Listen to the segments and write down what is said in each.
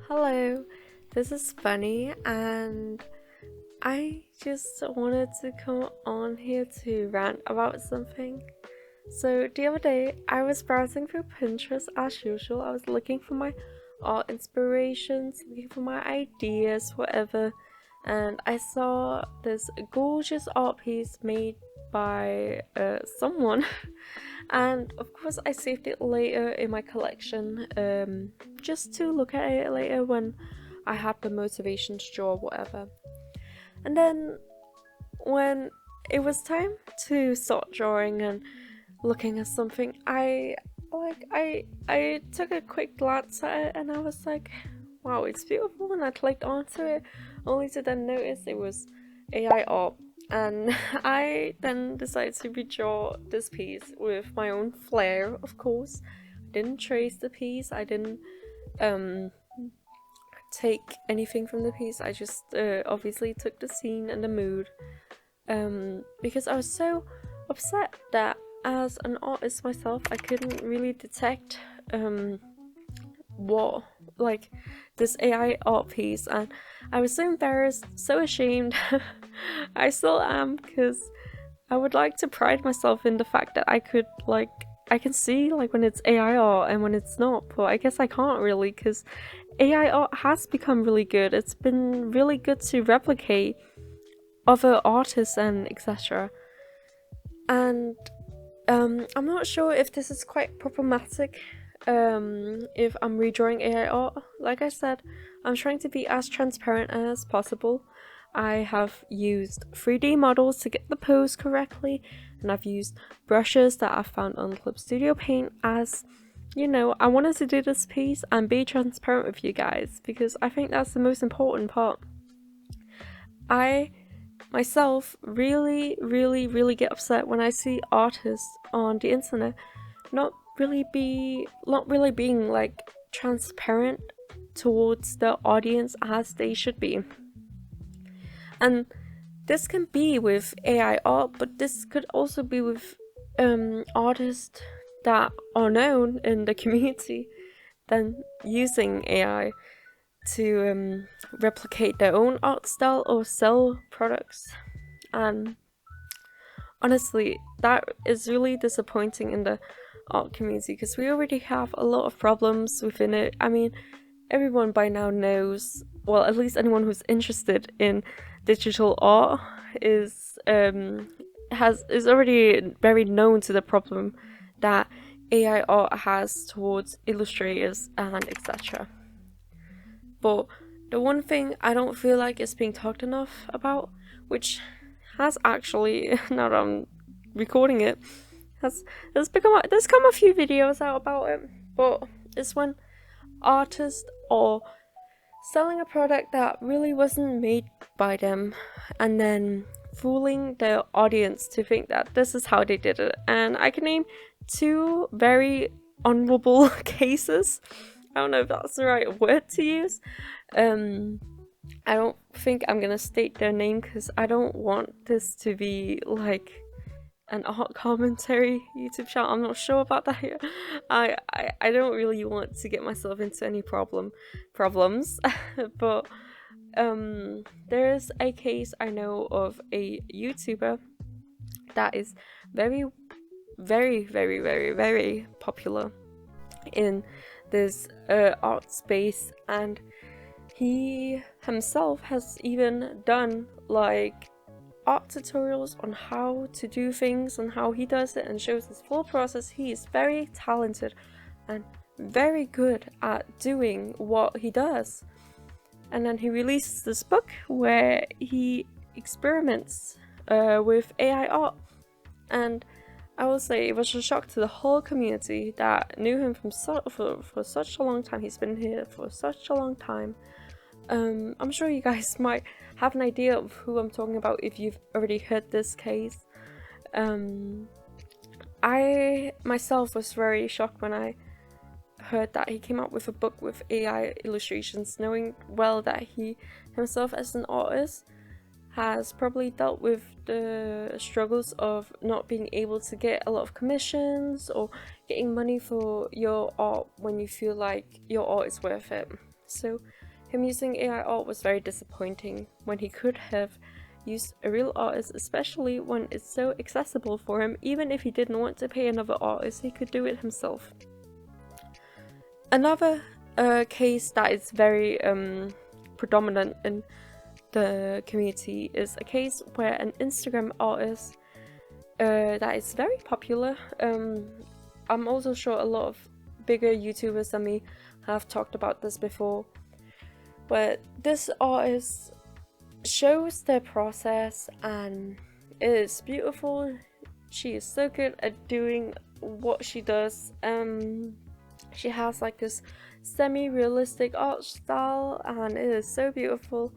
Hello, this is Bunny, and I just wanted to come on here to rant about something. So the other day, I was browsing through Pinterest as usual. I was looking for my art inspirations, looking for my ideas, whatever, and I saw this gorgeous art piece made by someone. And of course I saved it later in my collection, just to look at it later when I had the motivation to draw whatever. And then when it was time to start drawing and looking at something, I took a quick glance at it and I was like, wow, it's beautiful, and I clicked onto it only to then notice it was AI art. And I then decided to redraw this piece with my own flair, of course. I didn't trace the piece, I didn't take anything from the piece, I just obviously took the scene and the mood, because I was so upset that as an artist myself I couldn't really detect what, like, this AI art piece, and I was so embarrassed, so ashamed. I still am, because I would like to pride myself in the fact that I can see like when it's AI art and when it's not, but I guess I can't really, because AI art has become really good. It's been really good to replicate other artists and etc. And I'm not sure if this is quite problematic if I'm redrawing AI art. Like I said, I'm trying to be as transparent as possible. I have used 3D models to get the pose correctly, and I've used brushes that I found on Clip Studio Paint, as you know, I wanted to do this piece and be transparent with you guys because I think that's the most important part. I myself really get upset when I see artists on the internet not really being like transparent towards the audience as they should be. And this can be with AI art, but this could also be with artists that are known in the community, then using AI to replicate their own art style or sell products. And honestly, that is really disappointing in the art community because we already have a lot of problems within it. I mean, everyone by now knows, well, at least anyone who's interested in digital art is already very known to the problem that AI art has towards illustrators and etc. But the one thing I don't feel like is being talked enough about, which has actually, now that I'm recording it, there's come a few videos out about it, but it's when artists are selling a product that really wasn't made by them and then fooling the audience to think that this is how they did it. And I can name two very honorable cases. I don't know if that's the right word to use. I don't think I'm gonna state their name because I don't want this to be like an art commentary YouTube channel. I'm not sure about that yet. I don't really want to get myself into any problems but there is a case I know of a YouTuber that is very popular in this art space, and he himself has even done like art tutorials on how to do things and how he does it and shows his full process. He is very talented and very good at doing what he does. And then he releases this book where he experiments with AI art, and I will say it was a shock to the whole community that knew him from for such a long time. He's been here for such a long time. I'm sure you guys might have an idea of who I'm talking about if you've already heard this case. I myself was very shocked when I heard that he came out with a book with AI illustrations, knowing well that he himself as an artist has probably dealt with the struggles of not being able to get a lot of commissions or getting money for your art when you feel like your art is worth it. So him using AI art was very disappointing when he could have used a real artist, especially when it's so accessible for him. Even if he didn't want to pay another artist, he could do it himself. Another case that is very predominant in the community is a case where an Instagram artist that is very popular. I'm also sure a lot of bigger YouTubers than me have talked about this before, where this artist shows their process and it is beautiful. She is so good at doing what she does. She has like this semi-realistic art style and it is so beautiful,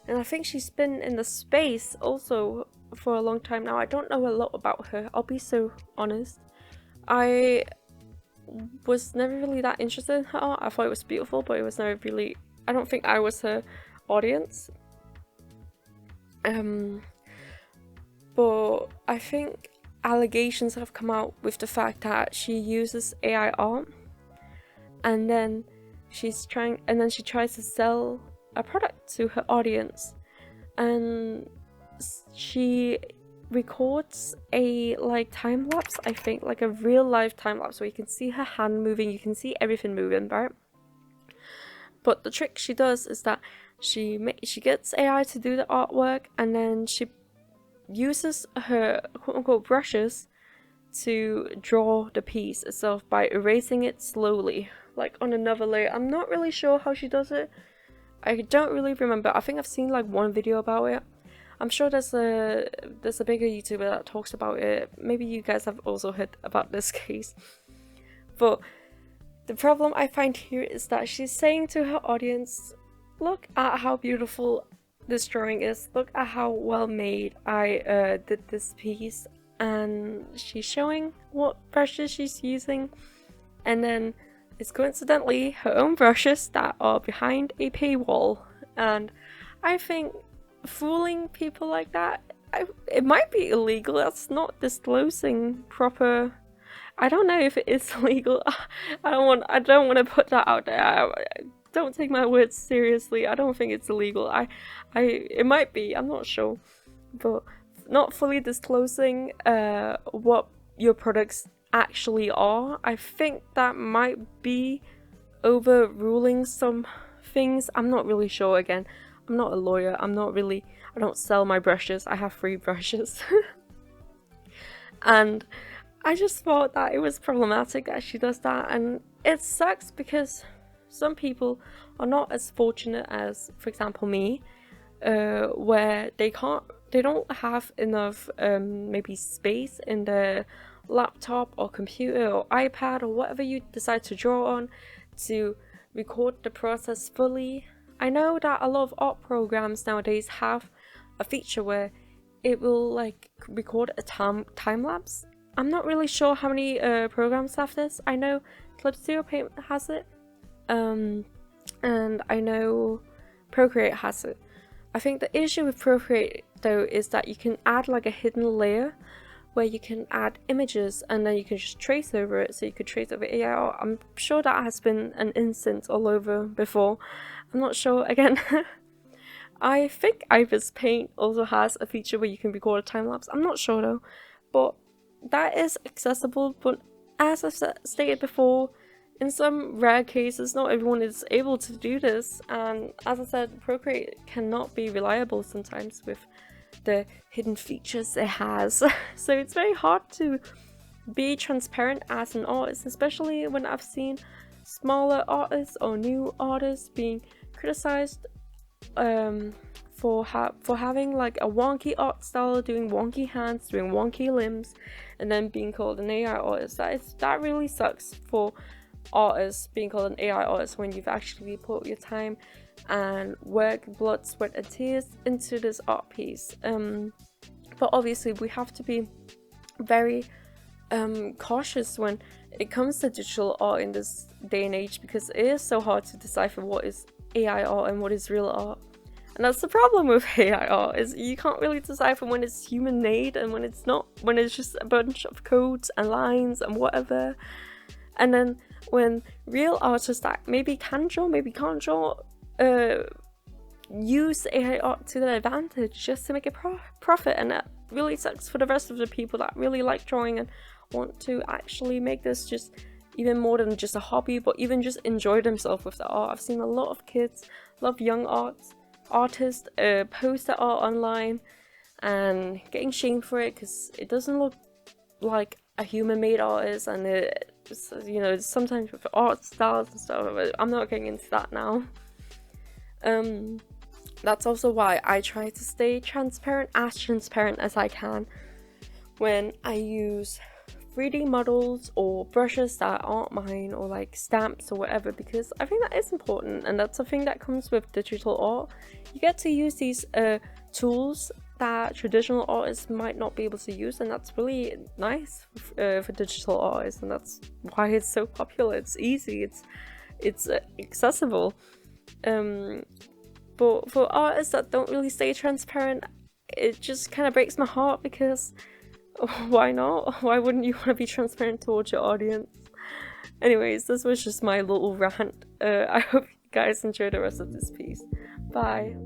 and I think she's been in the space also for a long time now. I don't know a lot about her, I'll be so honest. I was never really that interested in her art. I thought it was beautiful, but it was never really, I don't think I was her audience. But I think allegations have come out with the fact that she uses AI art and then she tries to sell a product to her audience, and she records a like time lapse, I think, like a real life time lapse where you can see her hand moving, you can see everything moving, right? But the trick she does is that she gets AI to do the artwork, and then she uses her quote-unquote brushes to draw the piece itself by erasing it slowly, like on another layer. I'm not really sure how she does it. I don't really remember. I think I've seen like one video about it. I'm sure there's a bigger YouTuber that talks about it. Maybe you guys have also heard about this case. But the problem I find here is that she's saying to her audience, look at how beautiful this drawing is, look at how well made I did this piece, and she's showing what brushes she's using, and then it's coincidentally her own brushes that are behind a paywall. And I think fooling people like that, it might be illegal. That's not disclosing proper. I don't know if it is illegal. I don't want to put that out there. Don't take my words seriously. I don't think it's illegal. It might be. I'm not sure, but not fully disclosing what your products actually are, I think that might be overruling some things. I'm not really sure. Again, I'm not a lawyer. I don't sell my brushes. I have free brushes. And I just thought that it was problematic that she does that, and it sucks because some people are not as fortunate as, for example, me, where they don't have enough maybe space in their laptop or computer or iPad or whatever you decide to draw on to record the process fully. I know that a lot of art programs nowadays have a feature where it will like record a time lapse. I'm not really sure how many programs have this. I know Clip Studio Paint has it, and I know Procreate has it. I think the issue with Procreate though is that you can add like a hidden layer where you can add images and then you can just trace over it. So you could trace over AI art. I'm sure that has been an instance all over before. I'm not sure again. I think Ibis Paint also has a feature where you can record a time lapse. I'm not sure though, but that is accessible. But as I've stated before, in some rare cases, not everyone is able to do this, and as I said, Procreate cannot be reliable sometimes with the hidden features it has. So it's very hard to be transparent as an artist, especially when I've seen smaller artists or new artists being criticized for having like a wonky art style, doing wonky hands, doing wonky limbs, and then being called an AI artist. That really sucks for artists being called an AI artist when you've actually put your time and work, blood, sweat and tears into this art piece. But obviously we have to be very cautious when it comes to digital art in this day and age, because it is so hard to decipher what is AI art and what is real art. And that's the problem with AI art, is you can't really decipher when it's human made and when it's not, when it's just a bunch of codes and lines and whatever. And then when real artists that maybe can draw, maybe can't draw, use AI art to their advantage just to make a profit, and that really sucks for the rest of the people that really like drawing and want to actually make this just even more than just a hobby, but even just enjoy themselves with the art. I've seen a lot of kids, a lot of young artists post their art online and getting shamed for it because it doesn't look like a human-made artist, and it's, you know, sometimes with art styles and stuff. I'm not getting into that now. That's also why I try to stay transparent as I can when I use 3D models or brushes that aren't mine, or like stamps or whatever, because I think that is important, and that's a thing that comes with digital art. You get to use these tools that traditional artists might not be able to use, and that's really nice for digital artists, and that's why it's so popular. It's easy, it's accessible. But for artists that don't really stay transparent, it just kind of breaks my heart, because why not? Why wouldn't you want to be transparent towards your audience? Anyways, this was just my little rant. I hope you guys enjoy the rest of this piece. Bye.